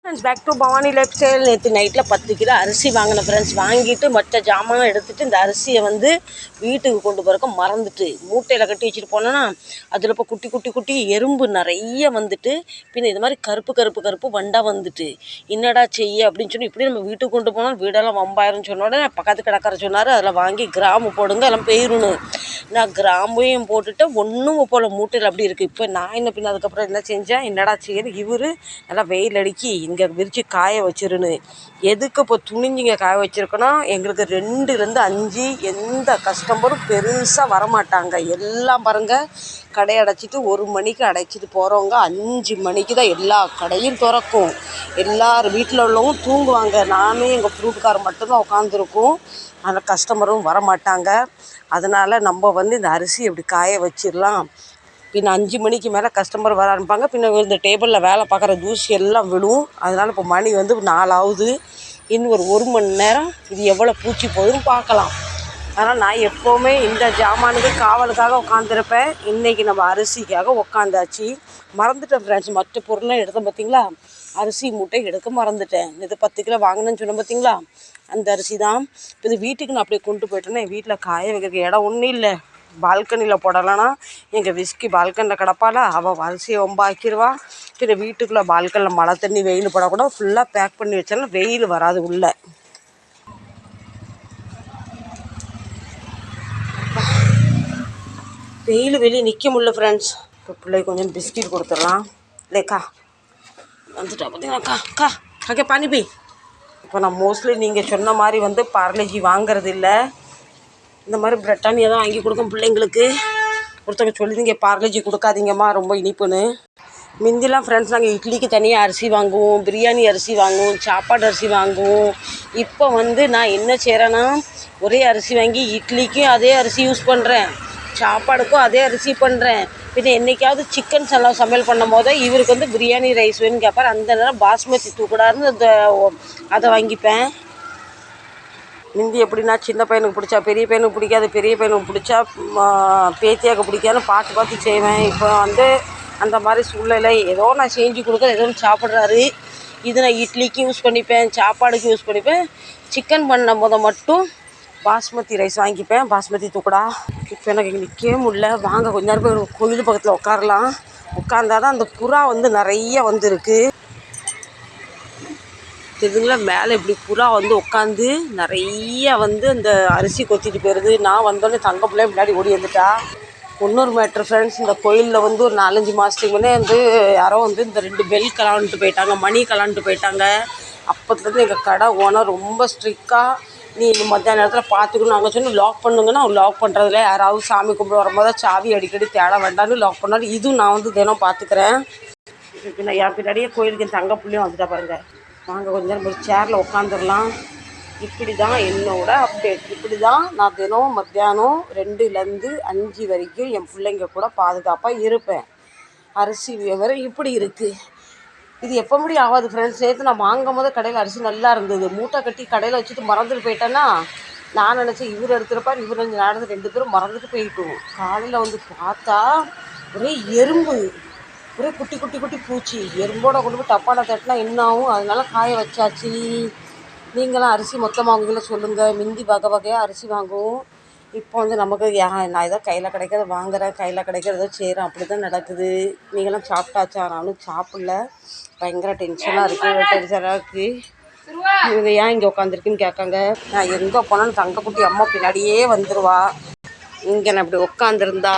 Friends back to Bhavani lifestyle. நேற்று நைட்டில் 10 kilo அரிசி வாங்கினேன் ஃப்ரெண்ட்ஸ். வாங்கிட்டு மற்ற ஜாமான் எடுத்துகிட்டு இந்த அரிசியை வந்து வீட்டுக்கு கொண்டு போகிறக்க மறந்துட்டு மூட்டையில் கட்டி வச்சுட்டு போனோன்னா அதில் இப்போ குட்டி குட்டி குட்டி எறும்பு நிறைய வந்துட்டு பின்ன இது மாதிரி கருப்பு வண்டாக வந்துட்டு என்னடா செய்ய அப்படின்னு சொல்லி இப்படி நம்ம வீட்டுக்கு கொண்டு போனால் வீடெல்லாம் வம்பாயிரம் சொன்னோட பக்கத்து கிடக்கிற சொன்னார். அதில் வாங்கி கிராம்பு போடுங்க எல்லாம் போயிடணும். நான் கிராம்பையும் போட்டுட்டு ஒன்றும் போல் மூட்டையில் அப்படி இருக்குது. இப்போ நான் என்ன பின்ன அதுக்கப்புறம் என்ன செஞ்சேன், என்னடா செய்யணும், இவர் நல்லா வெயில் அடிக்கி இங்கே விரித்து காய வச்சிருன்னு எதுக்கு இப்போ துணிஞ்சிங்க காய வச்சுருக்கணும். எங்களுக்கு 2லேருந்து 5 எந்த கஸ்டமரும் பெருசாக வரமாட்டாங்க. எல்லாம் பாருங்கள் கடை அடைச்சிட்டு 1 மணிக்கு அடைச்சிட்டு போகிறவங்க 5 மணிக்கு தான் எல்லா கடையும் திறக்கும். எல்லார் வீட்டில் உள்ளவங்க தூங்குவாங்க. நானும் எங்கள் ஃப்ரூட்காரர் மட்டும்தான் உட்காந்துருக்கோம். அதில் கஸ்டமரும் வரமாட்டாங்க. அதனால் நம்ம வந்து இந்த அரிசி இப்படி காய வச்சிடலாம். பின்ன 5 மணிக்கு மேலே கஸ்டமர் வர ஆரம்பிப்பாங்க. பின்ன இந்த டேபிளில் வேலை பார்க்குற தூசி எல்லாம் விழும். அதனால் இப்போ மணி வந்து 4 ஆகுது. இன்னும் ஒரு 1 மணி நேரம் இது எவ்வளோ பூச்சி போகுதுன்னு பார்க்கலாம். அதனால் நான் எப்போவுமே இந்த ஜாமானுக்கு காவலுக்காக உட்காந்துருப்பேன். இன்றைக்கி நம்ம அரிசிக்காக உட்காந்தாச்சு. மறந்துட்டேன் ஃப்ரெண்ட்ஸ், மற்ற பொருள்லாம் எடுத்தேன் பார்த்தீங்களா. அரிசி மூட்டை எடுக்க மறந்துட்டேன். இது 10 கிலோ வாங்கினேன்னு சொன்னேன் பார்த்தீங்களா, அந்த அரிசி தான். இப்போ இது வீட்டுக்கு நான் அப்படியே கொண்டு போய்ட்டேன்னா என் வீட்டில் காய வைக்கிறதுக்கு இடம் ஒன்றும் இல்லை. பால்கனியில் போடலைன்னா எங்கள் விஸ்கி பால்கனியில் கிடப்பாளா, அவள் அரிசியை ஆக்கிடுவா. பின்ன வீட்டுக்குள்ளே பால்கனியில் மழை தண்ணி வெயில் போடக்கூட ஃபுல்லாக பேக் பண்ணி வச்சாலும் வெயில் வராது உள்ளே. வெயில் வெளியே நிற்க முடியல ஃப்ரெண்ட்ஸ். இப்போ பிள்ளைக்கு கொஞ்சம் பிஸ்கட் கொடுத்துடலாம். இல்லைக்கா வந்துட்டா பார்த்தீங்கன்னாக்கா அக்கா அக்கா பானிபி. இப்போ நான் மோஸ்ட்லி நீங்கள் சொன்ன மாதிரி வந்து பார்லேஜி வாங்கிறது இல்லை. இந்த மாதிரி பிரிட்டானியா தான் வாங்கி கொடுக்கும் பிள்ளைங்களுக்கு. ஒருத்தவங்க சொல்லிங்க பார்லேஜி கொடுக்காதீங்கம்மா ரொம்ப இனிப்புன்னு. முந்திலாம் ஃப்ரெண்ட்ஸ் நாங்கள் இட்லிக்கு தனியாக அரிசி வாங்குவோம், பிரியாணி அரிசி வாங்குவோம், சாப்பாடு அரிசி வாங்குவோம். இப்போ வந்து நான் என்ன செய்கிறேன்னா ஒரே அரிசி வாங்கி இட்லிக்கும் அதே அரிசி யூஸ் பண்ணுறேன், சாப்பாடுக்கும் அதே அரிசி பண்ணுறேன். பின்ன என்றைக்காவது சிக்கன் சமையல் பண்ணும் போது இவருக்கு வந்து பிரியாணி ரைஸ் வேணும்னு கேட்பார். அந்த நேரம் பாஸ்மதி தூக்கூடாதுன்னு அதை வாங்கிப்பேன். முந்தி எப்படின்னா சின்ன பையனுக்கு பிடிச்சா பெரிய பையனுக்கு பிடிக்காது, பெரிய பையனுக்கு பிடிச்சா பேத்தியாவுக்கு பிடிக்காதுன்னு பார்த்து செய்வேன். இப்போ வந்து அந்த மாதிரி சூழ்நிலை ஏதோ நான் செஞ்சு கொடுக்க ஏதோ சாப்பிட்றாரு. இது நான் இட்லிக்கும் யூஸ் பண்ணிப்பேன், சாப்பாடுக்கும் யூஸ் பண்ணிப்பேன். சிக்கன் பண்ணும் போது மட்டும் பாஸ்மதி ரைஸ் வாங்கிப்பேன், பாஸ்மதி தூக்கடா. இப்போ எனக்கு இங்கே நிற்கவே முடியல. வாங்க கொஞ்ச நேரம் போய் கோயில் பக்கத்தில் உட்காரலாம். உட்காந்தா தான் அந்த புறா வந்து நிறைய வந்துருக்கு. இதுங்களா மேலே இப்படி புறா வந்து உட்காந்து நிறைய வந்து அந்த அரிசி கொத்திட்டு போயிடுது. நான் வந்தோடனே தங்க பிள்ளை முன்னாடி ஓடி வந்துட்டா. இன்னொரு மேட்ரு ஃப்ரெண்ட்ஸ், இந்த கோயிலில் வந்து ஒரு 4-5 மாதத்துக்கு முன்னே வந்து யாரோ வந்து இந்த 2 பெல் கலாண்டுட்டு போயிட்டாங்க, மணி கலாண்டுட்டு போயிட்டாங்க. அப்போத்துலேருந்து எங்கள் கடை ஓனர் ரொம்ப ஸ்ட்ரிக்டாக நீ மத்தியான நேரத்தில் பார்த்துக்கணும் நாங்கள் சொன்னால் லாக் பண்ணுங்கன்னா அவர் லாக் பண்ணுறதுல யாராவது சாமி கும்பிட வரும்போது சாவி அடிக்கடி தேட வேண்டாம்னு லாக் பண்ணாரு. இதுவும் நான் வந்து தினம் பார்த்துக்கிறேன். நான் என் பின்னாடியே கோயிலுக்கு என் தங்க பிள்ளையும் வந்துட்டா பாருங்கள். வாங்க கொஞ்ச நேரம் ஒரு சேரில் உட்காந்துடலாம். இப்படி தான் என்னோட அப்டேட். இப்படி தான் நான் தினம் மத்தியானம் 2லேருந்து 5 வரைக்கும் என் பிள்ளைங்க கூட பாதுகாப்பாக இருப்பேன். அரிசி விவரம் இப்படி இருக்குது. இது எப்போ முடியும் ஆகாது ஃப்ரெண்ட்ஸ். நேற்று நான் வாங்கும் போது கடையில் அரிசி நல்லா இருந்தது. மூட்டை கட்டி கடையில் வச்சுட்டு மறந்துட்டு போயிட்டேன்னா நான் நினச்சேன் இவர் எடுத்துருப்பார், இவர் 2 நடந்து 2 பேரும் மறந்துட்டு போயிட்டோம். காலையில் வந்து பார்த்தா ஒரே எறும்பு, ஒரே குட்டி குட்டி குட்டி பூச்சி. எறும்போட கொண்டு போய் டப்பாவில் தட்டினா என்ன ஆகும், அதனால காய வச்சாச்சு. நீங்களாம் அரிசி மொத்தமாக வாங்குவீங்கள சொல்லுங்கள். முந்தி வகையாக அரிசி வாங்குவோம். இப்போ வந்து நமக்கு நான் ஏதோ கையில் கிடைக்கிறத வாங்குகிறேன், கையில் கிடைக்கிறதோ செய்கிறேன், அப்படி தான் நடக்குது. நீங்களாம் சாப்பிட்டாச்சா? நானும் சாப்பிடல. பயங்கர டென்ஷனாக இருக்குது. இவங்க ஏன் இங்கே உட்காந்துருக்குன்னு கேட்காங்க. நான் எங்கே போனாலும் தங்கக்குட்டி அம்மா பின்னாடியே வந்துடுவா. இங்கே நான் இப்படி உட்காந்துருந்தா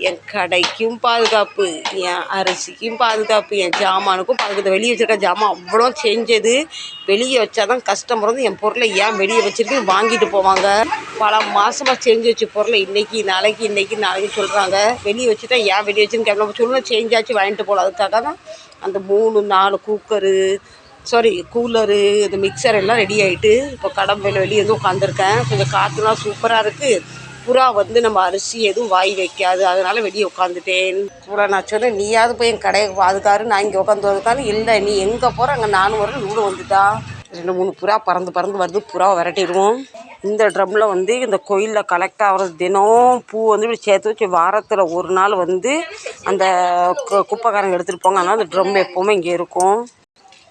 என் கடைக்கும் பாதுகாப்பு, என் அரிசிக்கும் பாதுகாப்பு, என் ஜாமானுக்கும் பாதுகாப்பு. வெளியே வச்சுருக்க ஜாமான் அவ்வளோ செஞ்சது. வெளியே வச்சா தான் கஸ்டமர் வந்து என் பொருளை ஏன் வெளியே வச்சுருக்கு வாங்கிட்டு போவாங்க. பல மாதமாக செஞ்சு வச்ச பொருளை இன்றைக்கி நாளைக்கு சொல்கிறாங்க. வெளியே வச்சுட்டா ஏன் வெளியே வச்சுன்னு கேட்கலாம். சொல்லணும் செஞ்சாச்சு வாங்கிட்டு போகலாம். அதுக்காக தான் அந்த 3-4 கூலரு இந்த மிக்சர் எல்லாம் ரெடி ஆகிட்டு இப்போ கடம்பையில் வெளியே வந்து உட்காந்துருக்கேன். கொஞ்சம் காற்றுலாம் சூப்பராக இருக்குது. புறா வந்து நம்ம அரிசி எதுவும் வாய் வைக்காது, அதனால் வெளியே உட்காந்துட்டேன். புறா நான் சொன்னேன் நீயாவது போய் என் கடையை பாதுகாரு, நான் இங்கே உட்காந்து வந்துக்காலும் இல்லை நீ எங்கே போகிற அங்கே நானும் வரேன். நூறு வந்துட்டா. 2-3 புறா பறந்து வருது. புறாவை விரட்டிடுவோம். இந்த ட்ரம்மில் வந்து இந்த கோயிலில் கலெக்ட் ஆகிறது தினம் பூ வந்து இப்படி சேர்த்து வச்சு வாரத்தில் ஒரு நாள் வந்து அந்த குப்பைக்காரங்க எடுத்துகிட்டு போங்க. அதனால் அந்த ட்ரம் எப்போவுமே இங்கே இருக்கும்.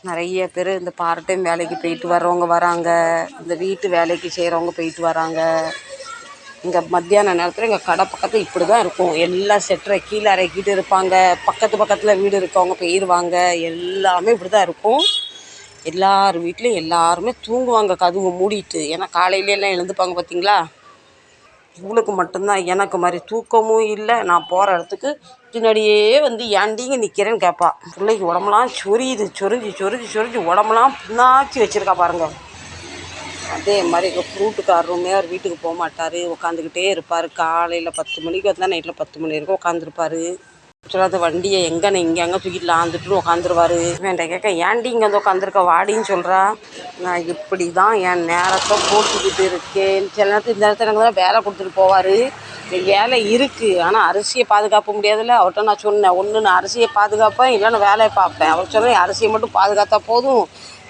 நிறைய பேர் இந்த பார்ட் டைம் வேலைக்கு போயிட்டு வர்றவங்க வராங்க, இந்த வீட்டு வேலைக்கு செய்கிறவங்க போயிட்டு வராங்க. இங்கே மத்தியான நேரத்தில் எங்கள் கடை பக்கத்தில் இப்படி தான் இருக்கும். எல்லாம் செட்டரை கீழே இறக்கிட்டு இருப்பாங்க, பக்கத்தில் வீடு இருக்கவங்க போயிடுவாங்க, எல்லாமே இப்படி தான் இருக்கும். எல்லார் வீட்லேயும் எல்லாருமே தூங்குவாங்க கதவு மூடிட்டு. ஏன்னா காலையிலலாம் எழுந்துப்பாங்க பார்த்தீங்களா. இவளுக்கு மட்டும்தான் எனக்கு மாதிரி தூக்கமும் இல்லை. நான் போகிற இடத்துக்கு பின்னாடியே வந்து ஏண்டிங்க நிற்கிறேன்னு கேட்பா. பிள்ளைக்கு உடம்புலாம் சொரிஞ்சு உடம்புலாம் பின்னாச்சி வச்சுருக்கா பாருங்கள். அதே மாதிரி எங்கள் ஃப்ரூட்டுக்காரருமே அவர் வீட்டுக்கு போக மாட்டார், உட்காந்துக்கிட்டே இருப்பார். காலையில் 10 மணிக்கு வந்தால் நைட்டில் 10 மணி வரைக்கும் உட்காந்துருப்பார். சொல்லாத வண்டியை எங்கே இங்கே அங்கே தூக்கிட்டு லாந்துட்டு உட்காந்துருவார். வேண்டாம் கேட்க ஏன்டி இங்கே வந்து உட்காந்துருக்க வாடின்னு சொல்கிறா. நான் இப்படி தான் என் நேரத்தை போட்டுக்கிட்டு இருக்கேன். சில நேரத்தில் இந்த நேரத்தில் எனக்கு தான் வேலை கொடுத்துட்டு போவார். வேலை இருக்குது, ஆனால் அரிசியை பாதுகாக்க முடியாதுல்ல. அவர்கிட்ட நான் சொன்னேன், ஒன்று நான் அரிசியை பாதுகாப்பேன், இல்லைன்னா வேலையை பார்ப்பேன். அவர் சொன்னேன் அரிசியை மட்டும் பாதுகாத்தா போதும்,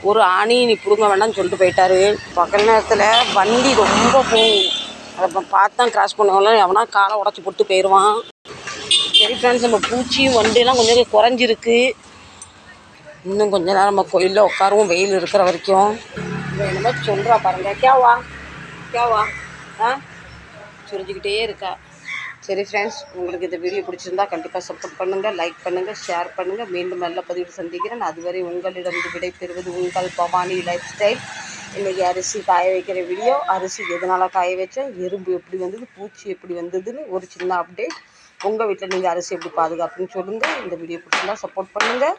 ஒரு ஆணி நீ பிடுங்க வேண்டாம்னு சொல்லிட்டு போயிட்டாரு. பகல் நேரத்தில் வண்டி ரொம்ப போகும், அதை பார்த்து தான் கிராஸ் பண்ணுவாங்கள, எவனா காலை உடச்சி போட்டு போயிடுவான். சரி ஃப்ரெண்ட்ஸ், நம்ம பூச்சியும் வண்டியெல்லாம் கொஞ்சம் குறைஞ்சிருக்கு. இன்னும் கொஞ்ச நேரம் நம்ம கோயிலில் உட்காருவோம் வெயில் இருக்கிற வரைக்கும். என்னமோ சொல்கிறா பாருங்க, கேவா சுரிஞ்சிக்கிட்டே இருக்கா. சரி ஃப்ரெண்ட்ஸ், உங்களுக்கு இந்த வீடியோ பிடிச்சிருந்தா கண்டிப்பாக சப்போர்ட் பண்ணுங்கள், லைக் பண்ணுங்கள், ஷேர் பண்ணுங்கள். மீண்டும் நல்ல பதிவு சந்திக்கிறேன். அதுவரை உங்களிடம் விடைபெறுவது உங்கள் பவானி லைஃப் ஸ்டைல். இன்றைக்கி அரிசி காய வைக்கிற வீடியோ. அரிசி எதனால் காய வச்சேன், எறும்பு எப்படி வந்தது, பூச்சி எப்படி வந்ததுன்னு ஒரு சின்ன அப்டேட். உங்கள் வீட்டில் நீங்கள் அரிசி எப்படி பாதுகாப்புன்னு சொல்லுங்கள். இந்த வீடியோ பிடிச்சிருந்தா சப்போர்ட் பண்ணுங்கள்.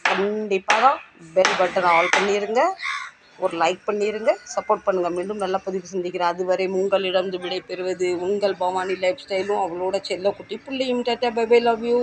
கண்டிப்பாக பெல் பட்டன் ஆல் பண்ணிடுங்க, ஒரு லைக் பண்ணிடுங்க, சப்போர்ட் பண்ணுங்கள். மீண்டும் நல்ல பதிவு சந்திக்கிறேன். அதுவரை உங்களிடம் விடை பெறுவது உங்கள் பவானி லைஃப் ஸ்டைலும் அவளோட செல்ல குட்டி பிள்ளையும். Tata, bye bye, love you.